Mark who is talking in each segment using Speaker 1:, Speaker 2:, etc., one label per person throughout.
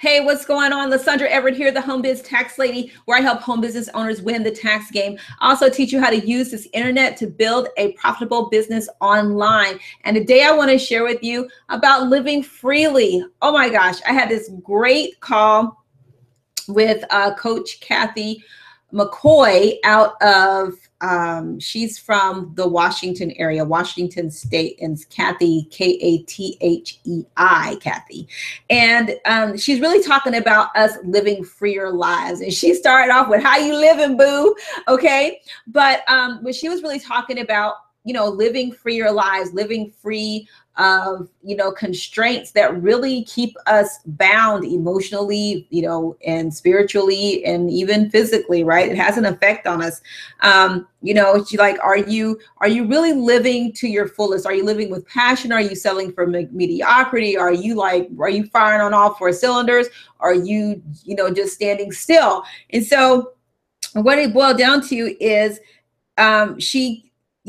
Speaker 1: Hey, what's going on? Lysandra Everett here, the Home Biz Tax Lady, where I help home business owners win the tax game. I also teach you how to use this internet to build a profitable business online. And today I want to share with you about living freely. Oh my gosh, I had this great call with Coach Kathy McCoy out of, she's from the Washington area, Washington State, and Kathy, Kathei, Kathy. And she's really talking about us living freer lives. And she started off with, how you living, boo? Okay. But when she was really talking about, living freer lives, living free of, constraints that really keep us bound emotionally, and spiritually and even physically, right? It has an effect on us. She's like, are you really living to your fullest? Are you living with passion? Are you selling for mediocrity? Are you firing on all four cylinders? Are you, just standing still? And so what it boiled down to is,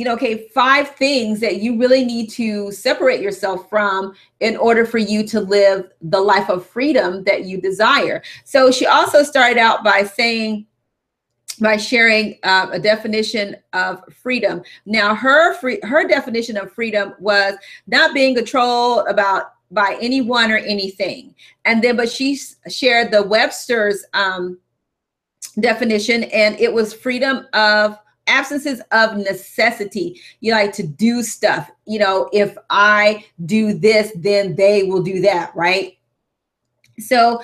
Speaker 1: okay, 5 things that you really need to separate yourself from in order for you to live the life of freedom that you desire. So she also started out by sharing a definition of freedom. Now, her definition of freedom was not being controlled by anyone or anything. And then, but she shared the Webster's definition, and it was freedom of absences of necessity. You like to do stuff. If I do this, then they will do that, right? So,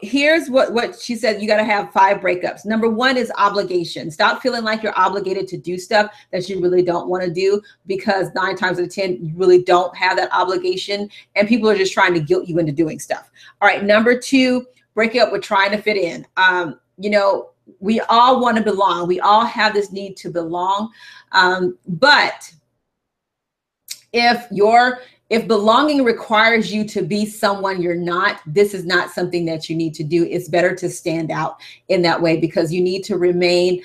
Speaker 1: here's what she said. You got to have 5 breakups. Number 1 is obligation. Stop feeling like you're obligated to do stuff that you really don't want to do, because 9 times out of 10, you really don't have that obligation, and people are just trying to guilt you into doing stuff. All right. Number 2, break up with trying to fit in. We all want to belong. We all have this need to belong. But if belonging requires you to be someone you're not, this is not something that you need to do. It's better to stand out in that way, because you need to remain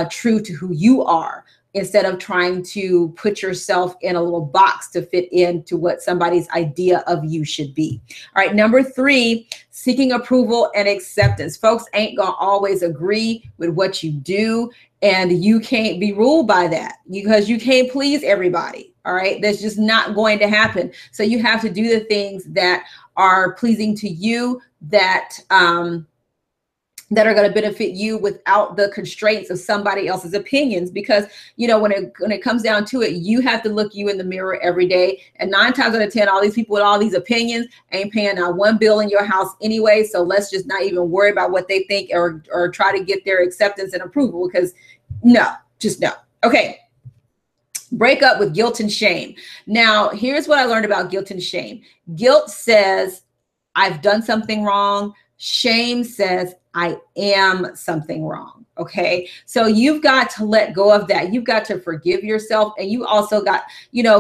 Speaker 1: true to who you are, instead of trying to put yourself in a little box to fit into what somebody's idea of you should be. All right. Number 3, seeking approval and acceptance. Folks ain't gonna always agree with what you do, and you can't be ruled by that, because you can't please everybody. All right. That's just not going to happen. So you have to do the things that are pleasing to you, that are going to benefit you without the constraints of somebody else's opinions. Because, when it comes down to it, you have to look you in the mirror every day. And 9 times out of 10, all these people with all these opinions ain't paying not one bill in your house anyway. So let's just not even worry about what they think, or try to get their acceptance and approval, because no. Okay. Break up with guilt and shame. Now, here's what I learned about guilt and shame. Guilt says, I've done something wrong. Shame says, I am something wrong. Okay. So you've got to let go of that. You've got to forgive yourself. And you also got,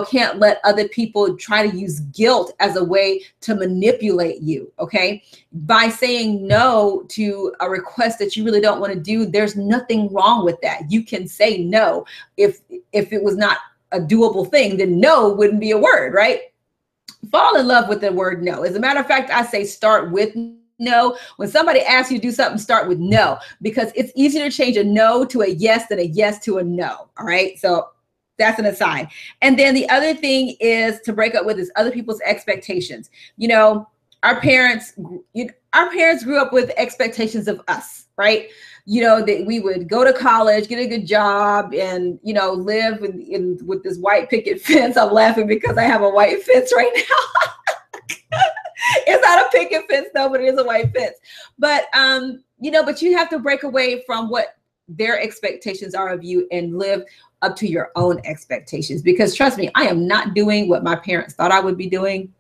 Speaker 1: can't let other people try to use guilt as a way to manipulate you. Okay. By saying no to a request that you really don't want to do, there's nothing wrong with that. You can say no. If it was not a doable thing, then no wouldn't be a word, right? Fall in love with the word no. As a matter of fact, I say start with no. When somebody asks you to do something, start with no, because it's easier to change a no to a yes than a yes to a no. All right. So that's an aside. And then the other thing is to break up with is other people's expectations. Our parents grew up with expectations of us, right? That we would go to college, get a good job, and, live with this white picket fence. I'm laughing because I have a white fence right now. It's not a picket fence though, but it is a white fence. But, but you have to break away from what their expectations are of you and live up to your own expectations. Because trust me, I am not doing what my parents thought I would be doing.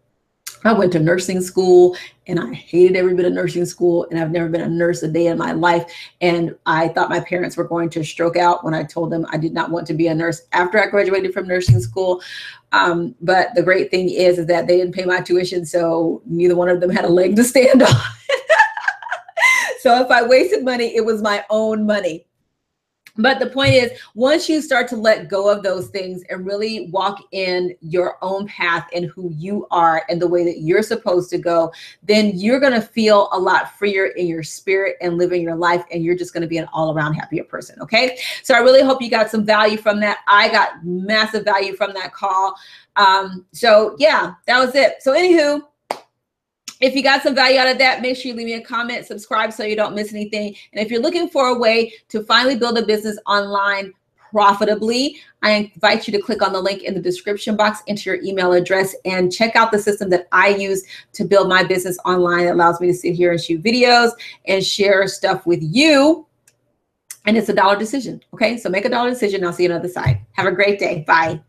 Speaker 1: I went to nursing school and I hated every bit of nursing school, and I've never been a nurse a day in my life. And I thought my parents were going to stroke out when I told them I did not want to be a nurse after I graduated from nursing school. But the great thing is that they didn't pay my tuition, so neither one of them had a leg to stand on. So if I wasted money, it was my own money. But the point is, once you start to let go of those things and really walk in your own path and who you are and the way that you're supposed to go, then you're going to feel a lot freer in your spirit and living your life. And you're just going to be an all around happier person. Okay. So I really hope you got some value from that. I got massive value from that call. So yeah, that was it. So anywho, if you got some value out of that, make sure you leave me a comment, subscribe so you don't miss anything. And if you're looking for a way to finally build a business online profitably, I invite you to click on the link in the description box, enter your email address, and check out the system that I use to build my business online. It allows me to sit here and shoot videos and share stuff with you. And it's a dollar decision. Okay, so make a dollar decision. I'll see you on the other side. Have a great day. Bye.